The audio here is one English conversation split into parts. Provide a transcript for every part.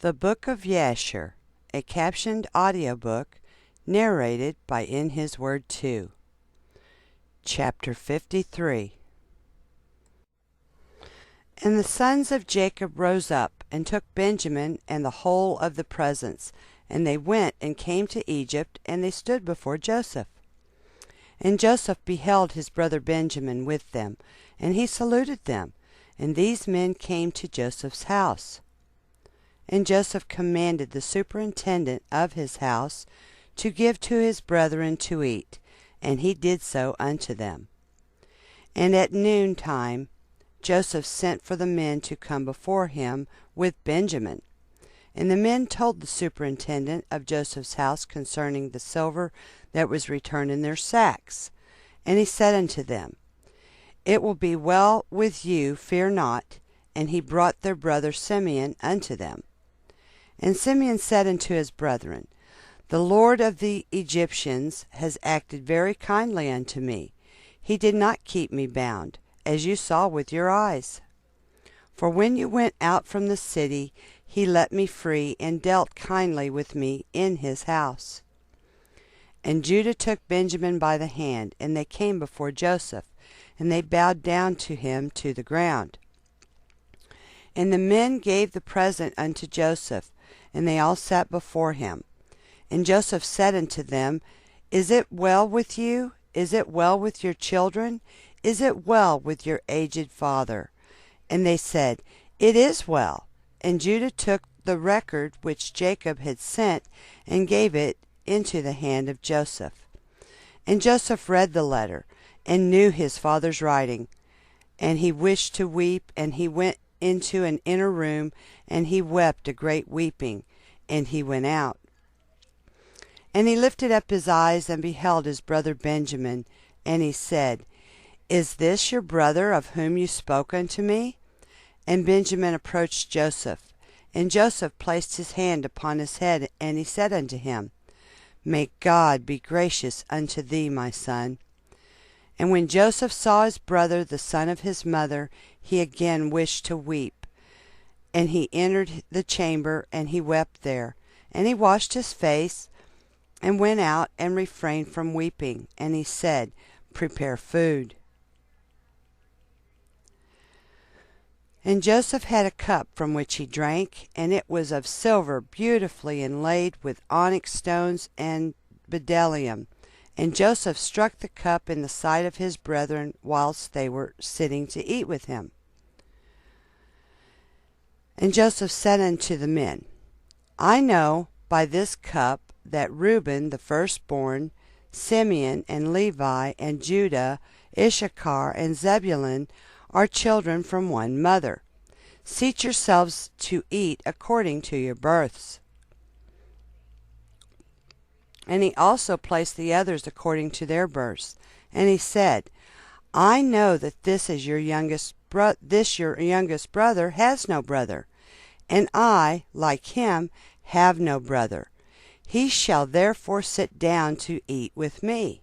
The Book of Jasher, a captioned audiobook narrated by In His Word 2. Chapter 53. And the sons of Jacob rose up, and took Benjamin and the whole of the presents, and they went and came to Egypt, and they stood before Joseph. And Joseph beheld his brother Benjamin with them, and he saluted them, and these men came to Joseph's house. And Joseph commanded the superintendent of his house to give to his brethren to eat, and he did so unto them. And at noontime Joseph sent for the men to come before him with Benjamin. And the men told the superintendent of Joseph's house concerning the silver that was returned in their sacks. And he said unto them, It will be well with you, fear not. And he brought their brother Simeon unto them. And Simeon said unto his brethren, The Lord of the Egyptians has acted very kindly unto me. He did not keep me bound, as you saw with your eyes. For when you went out from the city, he let me free, and dealt kindly with me in his house. And Judah took Benjamin by the hand, and they came before Joseph, and they bowed down to him to the ground. And the men gave the present unto Joseph, and they all sat before him. And Joseph said unto them, Is it well with you? Is it well with your children? Is it well with your aged father? And they said, It is well. And Judah took the record which Jacob had sent, and gave it into the hand of Joseph. And Joseph read the letter, and knew his father's writing. And he wished to weep, and he went into an inner room, and he wept a great weeping, and he went out. And he lifted up his eyes, and beheld his brother Benjamin, and he said, Is this your brother of whom you spoke unto me? And Benjamin approached Joseph, and Joseph placed his hand upon his head, and he said unto him, May God be gracious unto thee, my son. And when Joseph saw his brother, the son of his mother, he again wished to weep. And he entered the chamber, and he wept there. And he washed his face, and went out, and refrained from weeping. And he said, Prepare food. And Joseph had a cup from which he drank, and it was of silver, beautifully inlaid with onyx stones and bdellium. And Joseph struck the cup in the sight of his brethren whilst they were sitting to eat with him. And Joseph said unto the men, I know by this cup that Reuben the firstborn, Simeon and Levi and Judah, Issachar and Zebulun are children from one mother. Seat yourselves to eat according to your births. And he also placed the others according to their births. And he said, I know that this your youngest brother has no brother, and I, like him, have no brother. He shall therefore sit down to eat with me.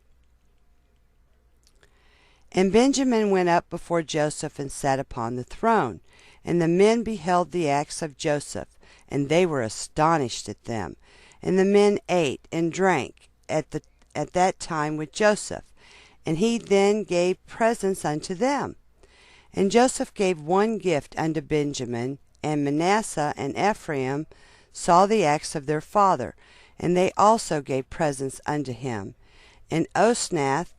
And Benjamin went up before Joseph and sat upon the throne. And the men beheld the acts of Joseph, and they were astonished at them. And the men ate and drank at that time with Joseph. And he then gave presents unto them. And Joseph gave one gift unto Benjamin, and Manasseh and Ephraim saw the acts of their father, and they also gave presents unto him. And Osnath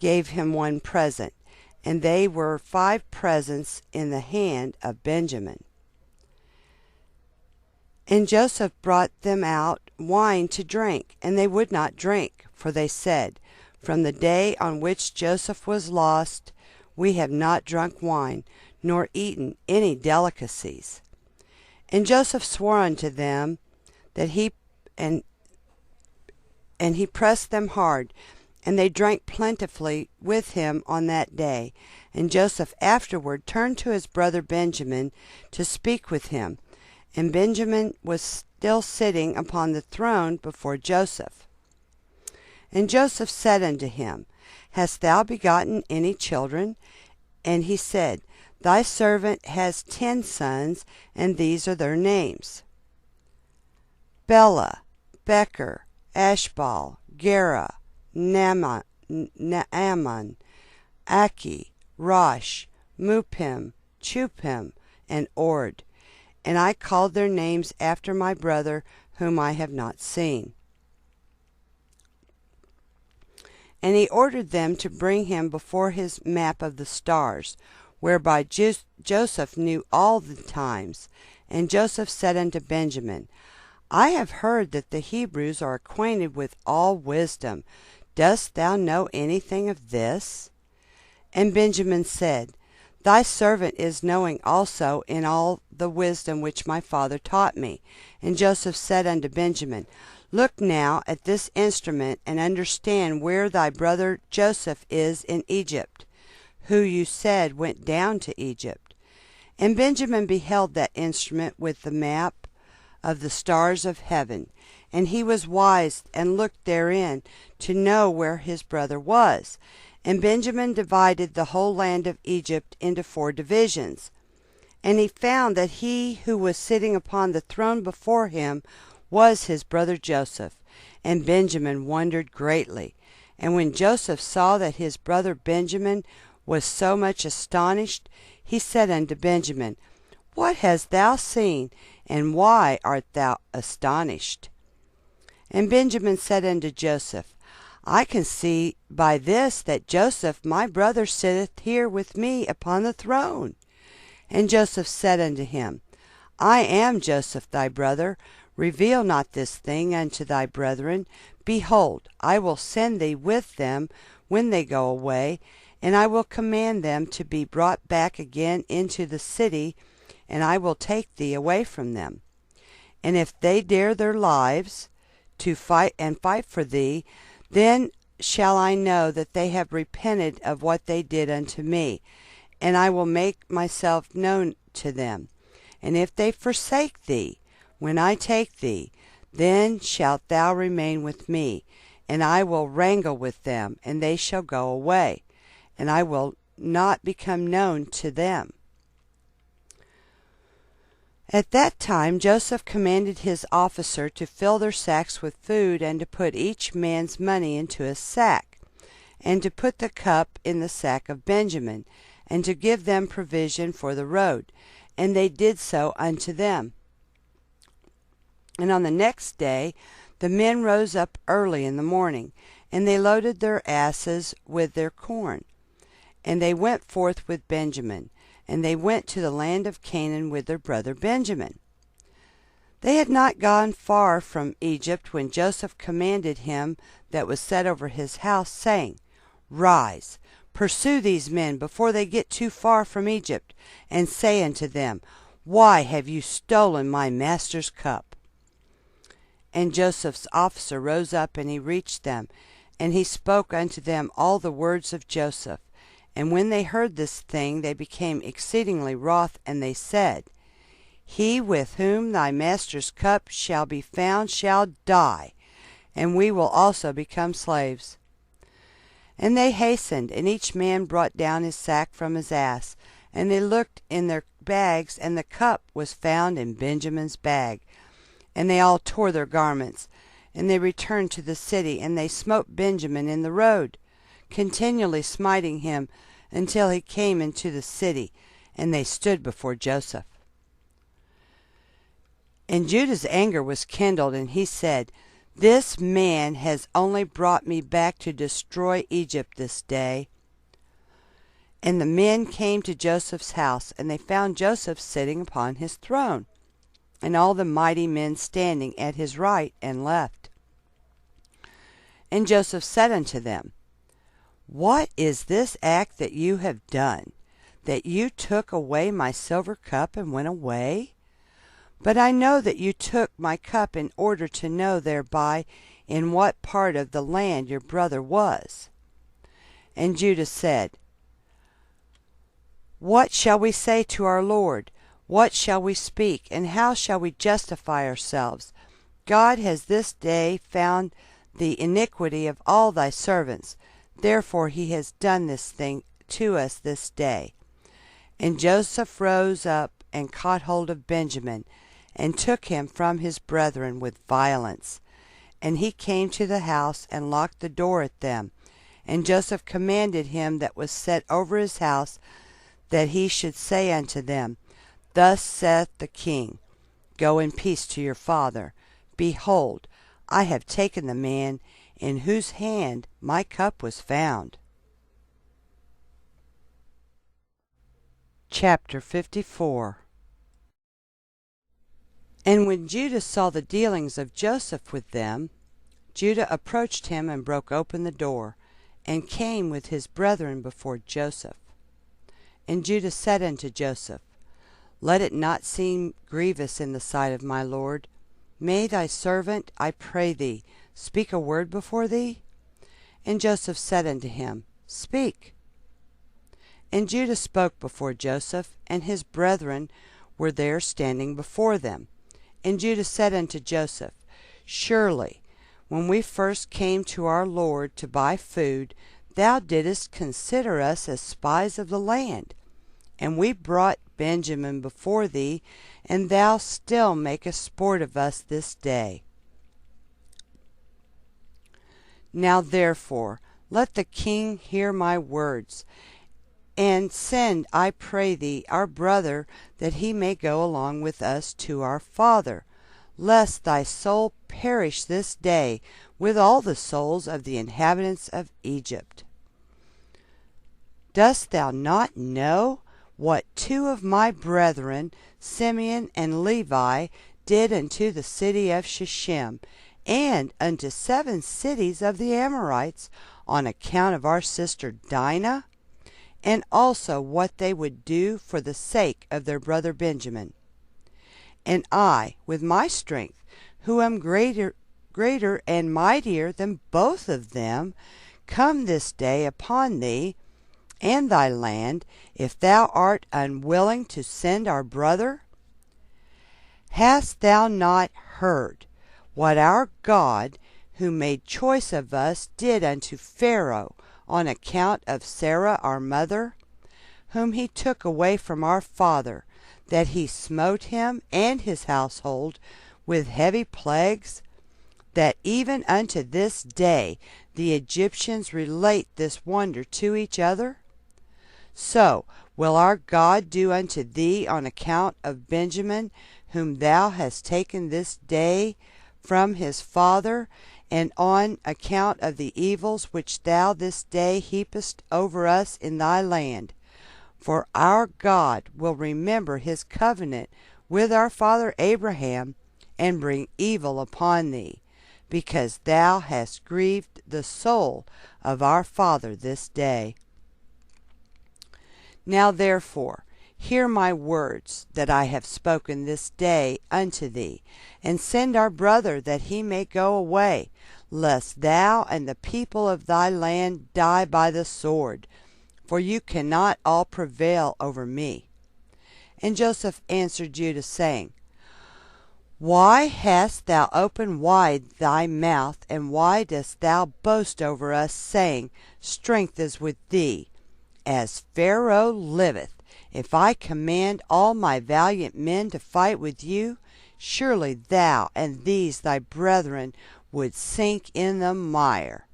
gave him one present, and they were 5 presents in the hand of Benjamin. And Joseph brought them out wine to drink, and they would not drink, for they said, From the day on which Joseph was lost, we have not drunk wine, nor eaten any delicacies. And Joseph swore unto them that he pressed them hard, and they drank plentifully with him on that day. And Joseph afterward turned to his brother Benjamin to speak with him. And Benjamin was still sitting upon the throne before Joseph. And Joseph said unto him, Hast thou begotten any children? And he said, Thy servant has 10 sons, and these are their names. Bela, Becher, Ashbal, Gera, Naaman, Aki, Rosh, Mupim, Chupim, and Ord. And I called their names after my brother, whom I have not seen. And he ordered them to bring him before his map of the stars, whereby Joseph knew all the times. And Joseph said unto Benjamin, I have heard that the Hebrews are acquainted with all wisdom. Dost thou know anything of this? And Benjamin said, Thy servant is knowing also in all the wisdom which my father taught me. And Joseph said unto Benjamin, Look now at this instrument, and understand where thy brother Joseph is in Egypt, who you said went down to Egypt. And Benjamin beheld that instrument with the map of the stars of heaven, and he was wise, and looked therein to know where his brother was. And Benjamin divided the whole land of Egypt into 4 divisions. And he found that he who was sitting upon the throne before him was his brother Joseph. And Benjamin wondered greatly. And when Joseph saw that his brother Benjamin was so much astonished, he said unto Benjamin, What hast thou seen, and why art thou astonished? And Benjamin said unto Joseph, I can see by this that Joseph my brother sitteth here with me upon the throne. And Joseph said unto him, I am Joseph thy brother. Reveal not this thing unto thy brethren. Behold, I will send thee with them when they go away, and I will command them to be brought back again into the city, and I will take thee away from them. And if they dare their lives to fight for thee, then shall I know that they have repented of what they did unto me, and I will make myself known to them. And if they forsake thee, when I take thee, then shalt thou remain with me, and I will wrangle with them, and they shall go away, and I will not become known to them. At that time Joseph commanded his officer to fill their sacks with food, and to put each man's money into his sack, and to put the cup in the sack of Benjamin, and to give them provision for the road. And they did so unto them. And on the next day the men rose up early in the morning, and they loaded their asses with their corn. And they went forth with Benjamin, and they went to the land of Canaan with their brother Benjamin. They had not gone far from Egypt when Joseph commanded him that was set over his house, saying, Rise, pursue these men before they get too far from Egypt, and say unto them, Why have you stolen my master's cup? And Joseph's officer rose up, and he reached them, and he spoke unto them all the words of Joseph. And when they heard this thing, they became exceedingly wroth, and they said, He with whom thy master's cup shall be found shall die, and we will also become slaves. And they hastened, and each man brought down his sack from his ass, and they looked in their bags, and the cup was found in Benjamin's bag. And they all tore their garments, and they returned to the city, and they smote Benjamin in the road, continually smiting him until he came into the city, and they stood before Joseph. And Judah's anger was kindled, and he said, This man has only brought me back to destroy Egypt this day. And the men came to Joseph's house, and they found Joseph sitting upon his throne, and all the mighty men standing at his right and left. And Joseph said unto them, What is this act that you have done, that you took away my silver cup and went away? But I know that you took my cup in order to know thereby in what part of the land your brother was. And Judah said, What shall we say to our Lord? What shall we speak, and how shall we justify ourselves? God has this day found the iniquity of all thy servants. Therefore he has done this thing to us this day. And Joseph rose up and caught hold of Benjamin, and took him from his brethren with violence. And he came to the house, and locked the door at them. And Joseph commanded him that was set over his house, that he should say unto them, Thus saith the king, Go in peace to your father. Behold, I have taken the man in whose hand my cup was found. Chapter 54. And when Judah saw the dealings of Joseph with them, Judah approached him and broke open the door, and came with his brethren before Joseph. And Judah said unto Joseph, Let it not seem grievous in the sight of my lord. May thy servant, I pray thee, speak a word before thee? And Joseph said unto him, Speak. And Judah spoke before Joseph, and his brethren were there standing before them. And Judah said unto Joseph, Surely, when we first came to our lord to buy food, thou didst consider us as spies of the land. And we brought Benjamin before thee, and thou still makest sport of us this day. Now therefore let the king hear my words, and send, I pray thee, our brother, that he may go along with us to our father, lest thy soul perish this day with all the souls of the inhabitants of Egypt. Dost thou not know what two of my brethren, Simeon and Levi, did unto the city of Shechem, and unto 7 cities of the Amorites, on account of our sister Dinah? And also what they would do for the sake of their brother Benjamin. And I, with my strength, who am greater and mightier than both of them, come this day upon thee and thy land, if thou art unwilling to send our brother? Hast thou not heard what our God, who made choice of us, did unto Pharaoh on account of Sarah our mother, whom he took away from our father, that he smote him and his household with heavy plagues, that even unto this day the Egyptians relate this wonder to each other? So will our God do unto thee on account of Benjamin, whom thou hast taken this day from his father, and on account of the evils which thou this day heapest over us in thy land. For our God will remember his covenant with our father Abraham, and bring evil upon thee, because thou hast grieved the soul of our father this day. Now therefore hear my words that I have spoken this day unto thee, and send our brother that he may go away, lest thou and the people of thy land die by the sword, for you cannot all prevail over me. And Joseph answered Judah, saying, Why hast thou opened wide thy mouth, and why dost thou boast over us, saying, Strength is with thee? As Pharaoh liveth, if I command all my valiant men to fight with you, surely thou and these thy brethren would sink in the mire.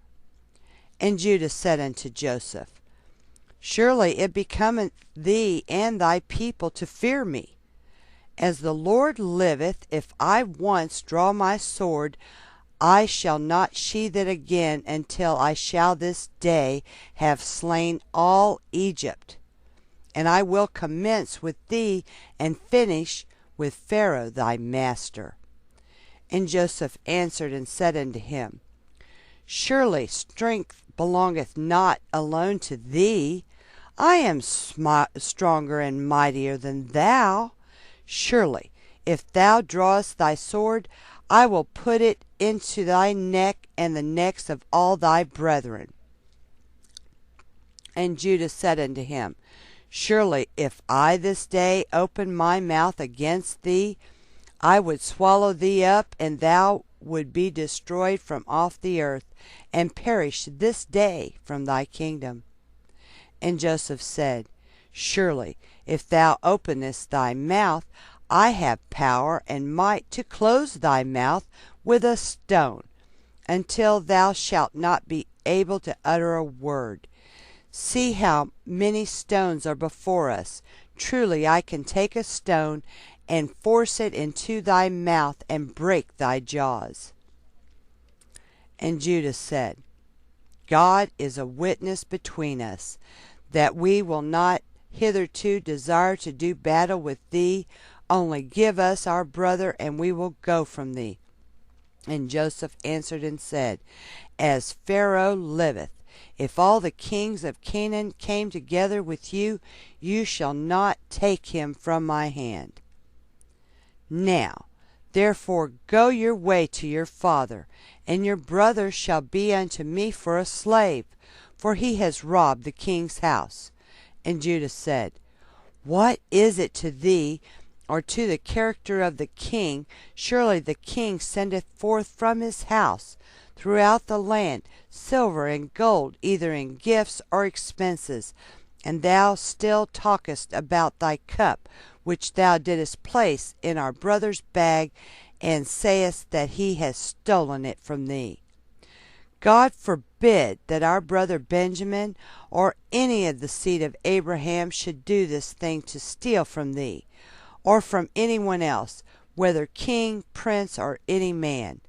And Judah said unto Joseph, Surely it becometh thee and thy people to fear me. As the Lord liveth, if I once draw my sword, I shall not sheathe it again until I shall this day have slain all Egypt. And I will commence with thee, and finish with Pharaoh thy master. And Joseph answered and said unto him, Surely strength belongeth not alone to thee. I am stronger and mightier than thou. Surely, if thou drawest thy sword, I will put it into thy neck and the necks of all thy brethren. And Judah said unto him, Surely, if I this day open my mouth against thee, I would swallow thee up, and thou would be destroyed from off the earth, and perish this day from thy kingdom. And Joseph said, Surely, if thou openest thy mouth, I have power and might to close thy mouth with a stone, until thou shalt not be able to utter a word. See how many stones are before us. Truly I can take a stone and force it into thy mouth and break thy jaws. And Judah said, God is a witness between us, that we will not hitherto desire to do battle with thee. Only give us our brother, and we will go from thee. And Joseph answered and said, As Pharaoh liveth, if all the kings of Canaan came together with you, you shall not take him from my hand. Now, therefore, go your way to your father, and your brother shall be unto me for a slave, for he has robbed the king's house. And Judah said, What is it to thee, or to the character of the king? Surely the king sendeth forth from his house throughout the land silver and gold, either in gifts or expenses, and thou still talkest about thy cup, which thou didst place in our brother's bag, and sayest that he has stolen it from thee. God forbid that our brother Benjamin or any of the seed of Abraham should do this thing to steal from thee, or from anyone else, whether king, prince, or any man.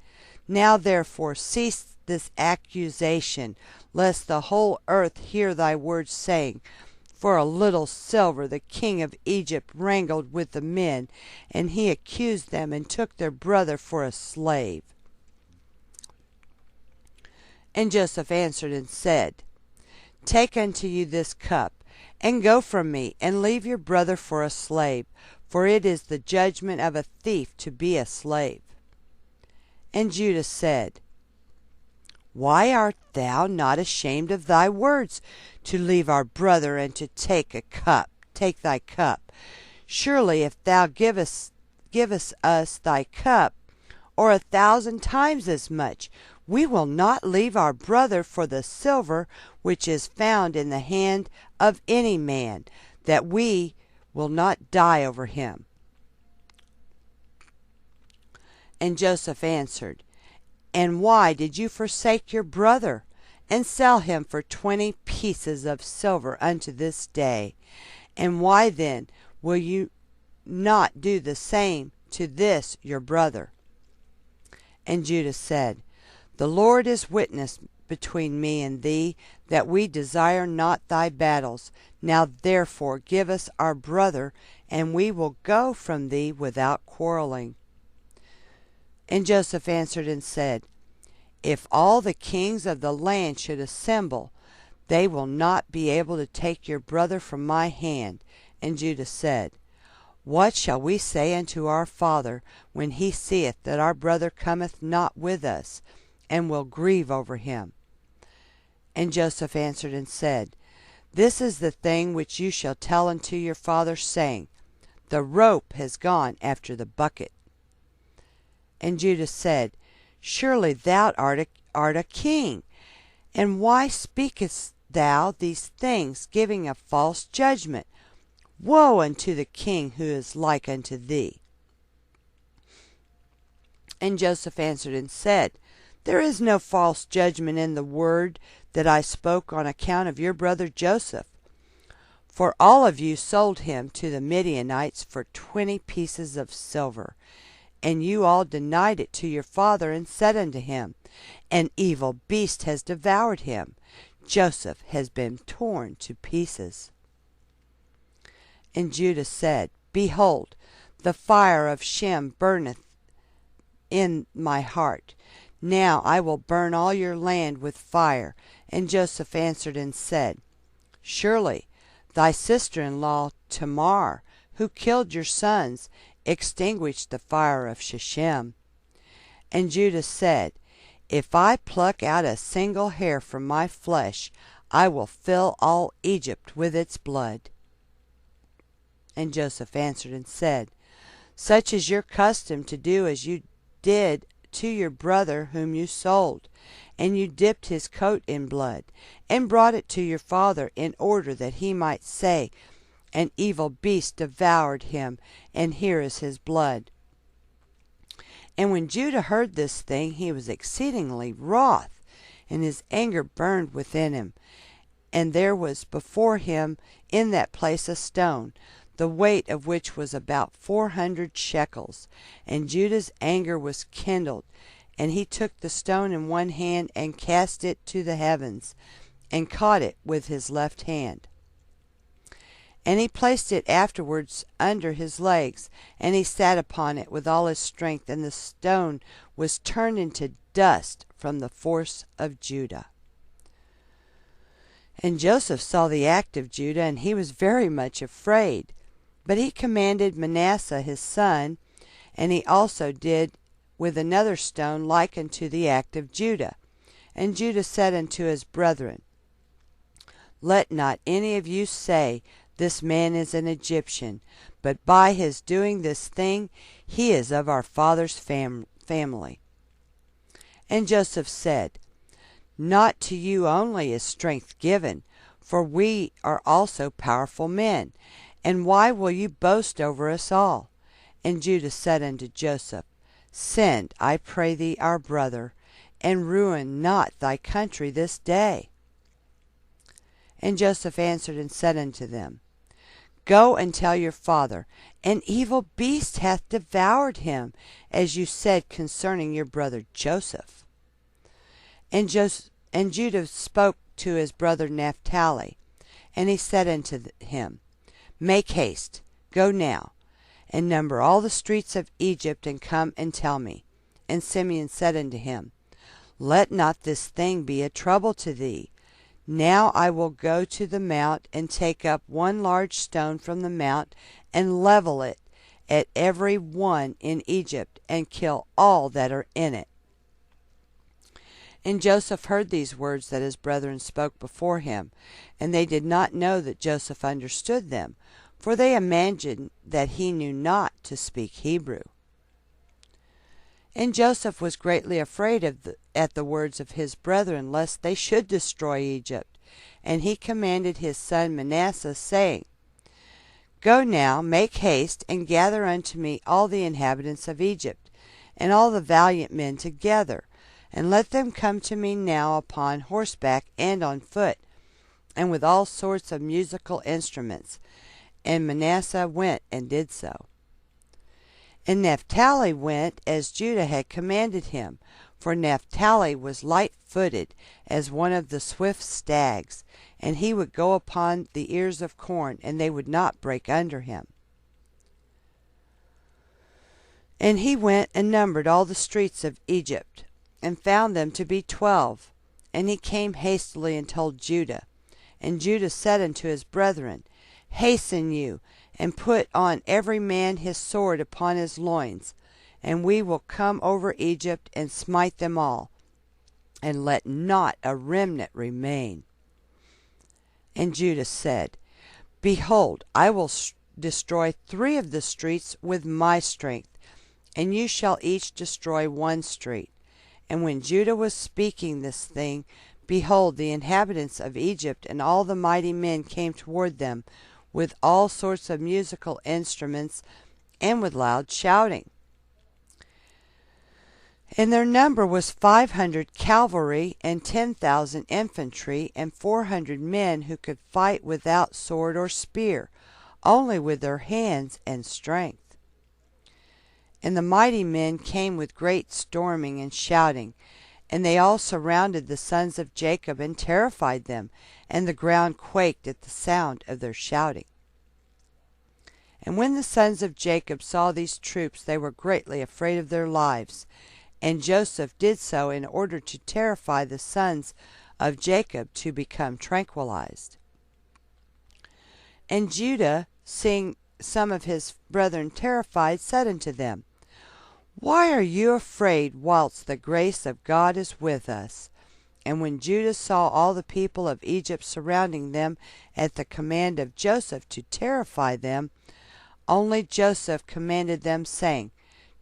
Now therefore cease this accusation, lest the whole earth hear thy words, saying, For a little silver the king of Egypt wrangled with the men, and he accused them and took their brother for a slave. And Joseph answered and said, Take unto you this cup, and go from me, and leave your brother for a slave, for it is the judgment of a thief to be a slave. And Judah said, Why art thou not ashamed of thy words, to leave our brother, and to take thy cup? Surely if thou givest us thy cup, or 1,000 times as much, we will not leave our brother for the silver which is found in the hand of any man, that we will not die over him. And Joseph answered, And why did you forsake your brother, and sell him for 20 pieces of silver unto this day? And why then will you not do the same to this your brother? And Judah said, The Lord is witness between me and thee, that we desire not thy battles. Now therefore give us our brother, and we will go from thee without quarreling. And Joseph answered and said, If all the kings of the land should assemble, they will not be able to take your brother from my hand. And Judah said, What shall we say unto our father, when he seeth that our brother cometh not with us, and will grieve over him? And Joseph answered and said, This is the thing which you shall tell unto your father, saying, The rope has gone after the bucket. And Judah said, Surely thou art a king, and why speakest thou these things, giving a false judgment? Woe unto the king who is like unto thee. And Joseph answered and said, There is no false judgment in the word that I spoke on account of your brother Joseph. For all of you sold him to the Midianites for 20 pieces of silver, and you all denied it to your father, and said unto him, An evil beast has devoured him. Joseph has been torn to pieces. And Judah said, Behold, the fire of Shem burneth in my heart. Now I will burn all your land with fire. And Joseph answered and said, Surely thy sister-in-law Tamar, who killed your sons, extinguished the fire of Shechem. And Judah said, If I pluck out a single hair from my flesh, I will fill all Egypt with its blood. And Joseph answered and said, Such is your custom to do as you did to your brother whom you sold, and you dipped his coat in blood, and brought it to your father, in order that he might say, and evil beasts devoured him, and here is his blood. And when Judah heard this thing, he was exceedingly wroth, and his anger burned within him. And there was before him in that place a stone, the weight of which was about 400 shekels. And Judah's anger was kindled, and he took the stone in one hand, and cast it to the heavens, and caught it with his left hand. And he placed it afterwards under his legs, and he sat upon it with all his strength, and the stone was turned into dust from the force of Judah. And Joseph saw the act of Judah, and he was very much afraid. But he commanded Manasseh his son, and he also did with another stone like unto the act of Judah. And Judah said unto his brethren, Let not any of you say, This man is an Egyptian, but by his doing this thing he is of our father's family. And Joseph said, Not to you only is strength given, for we are also powerful men. And why will you boast over us all? And Judah said unto Joseph, Send, I pray thee, our brother, and ruin not thy country this day. And Joseph answered and said unto them, Go and tell your father, An evil beast hath devoured him, as you said concerning your brother Joseph. And Judah spoke to his brother Naphtali, and he said unto him, Make haste, go now, and number all the streets of Egypt, and come and tell me. And Simeon said unto him, Let not this thing be a trouble to thee. Now I will go to the mount, and take up one large stone from the mount, and level it at every one in Egypt, and kill all that are in it. And Joseph heard these words that his brethren spoke before him, and they did not know that Joseph understood them, for they imagined that he knew not to speak Hebrew. And Joseph was greatly afraid at the words of his brethren, lest they should destroy Egypt. And he commanded his son Manasseh, saying, Go now, make haste, and gather unto me all the inhabitants of Egypt, and all the valiant men together, and let them come to me now upon horseback and on foot, and with all sorts of musical instruments. And Manasseh went and did so. And Naphtali went as Judah had commanded him, for Naphtali was light-footed as one of the swift stags, and he would go upon the ears of corn, and they would not break under him. And he went and numbered all the streets of Egypt, and found them to be 12. And he came hastily and told Judah. And Judah said unto his brethren, Hasten you, and put on every man his sword upon his loins, and we will come over Egypt and smite them all, and let not a remnant remain. And Judah said, Behold, I will destroy 3 of the streets with my strength, and you shall each destroy 1 street. And when Judah was speaking this thing, behold, the inhabitants of Egypt and all the mighty men came toward them, with all sorts of musical instruments, and with loud shouting. And their number was 500 cavalry, and 10,000 infantry, and 400 men who could fight without sword or spear, only with their hands and strength. And the mighty men came with great storming and shouting, and they all surrounded the sons of Jacob and terrified them, and the ground quaked at the sound of their shouting. And when the sons of Jacob saw these troops, they were greatly afraid of their lives. And Joseph did so in order to terrify the sons of Jacob to become tranquilized. And Judah, seeing some of his brethren terrified, said unto them, Why are you afraid, whilst the grace of God is with us? And when Judah saw all the people of Egypt surrounding them at the command of Joseph to terrify them, only Joseph commanded them, saying,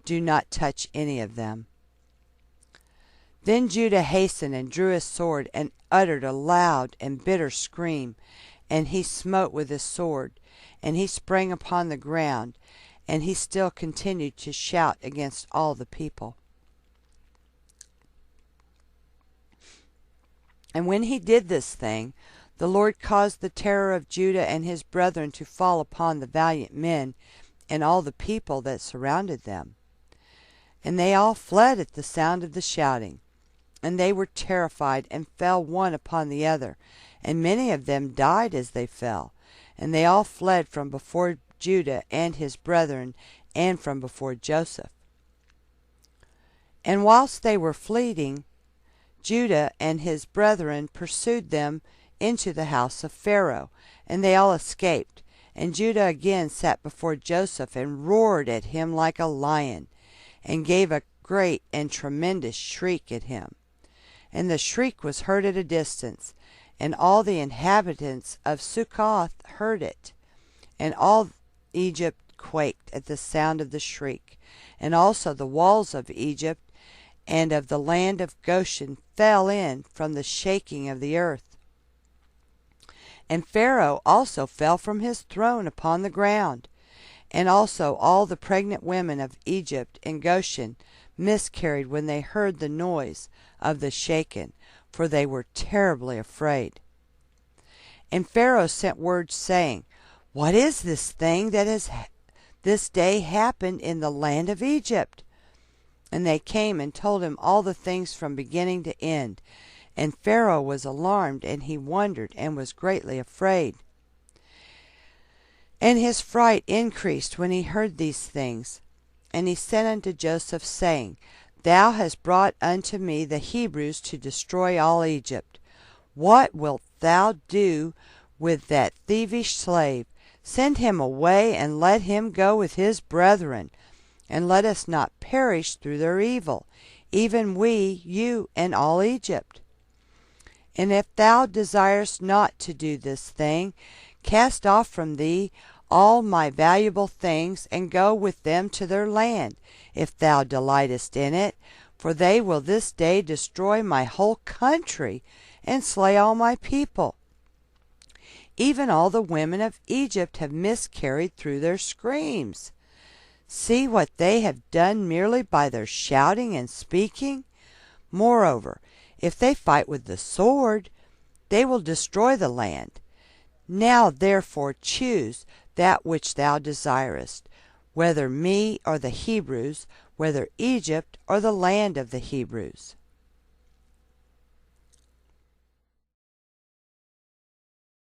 Do not touch any of them. Then Judah hastened and drew his sword, and uttered a loud and bitter scream, and he smote with his sword. and he sprang upon the ground, and he still continued to shout against all the people. And when he did this thing, the Lord caused the terror of Judah and his brethren to fall upon the valiant men and all the people that surrounded them. And they all fled at the sound of the shouting. And they were terrified, and fell one upon the other, and many of them died as they fell. And they all fled from before Judah and his brethren, and from before Joseph. And whilst they were fleeing, Judah and his brethren pursued them into the house of Pharaoh, and they all escaped. And Judah again sat before Joseph, and roared at him like a lion, and gave a great and tremendous shriek at him. And the shriek was heard at a distance, and all the inhabitants of Succoth heard it. And all Egypt quaked at the sound of the shriek, and also the walls of Egypt and of the land of Goshen fell in from the shaking of the earth. And Pharaoh also fell from his throne upon the ground, and also all the pregnant women of Egypt and Goshen miscarried when they heard the noise of the shaking, for they were terribly afraid. And Pharaoh sent word, saying, What is this thing that has this day happened in the land of Egypt? And they came and told him all the things from beginning to end. And Pharaoh was alarmed, and he wondered, and was greatly afraid. And his fright increased when he heard these things. And he sent unto Joseph, saying, Thou hast brought unto me the Hebrews to destroy all Egypt. What wilt thou do with that thievish slave? Send him away, and let him go with his brethren, and let us not perish through their evil, even we, you, and all Egypt. And if thou desirest not to do this thing, cast off from thee all my valuable things, and go with them to their land, if thou delightest in it, for they will this day destroy my whole country, and slay all my people. Even all the women of Egypt have miscarried through their screams. See what they have done merely by their shouting and speaking. Moreover, if they fight with the sword, they will destroy the land. Now therefore choose that which thou desirest, whether me or the Hebrews, whether Egypt or the land of the Hebrews.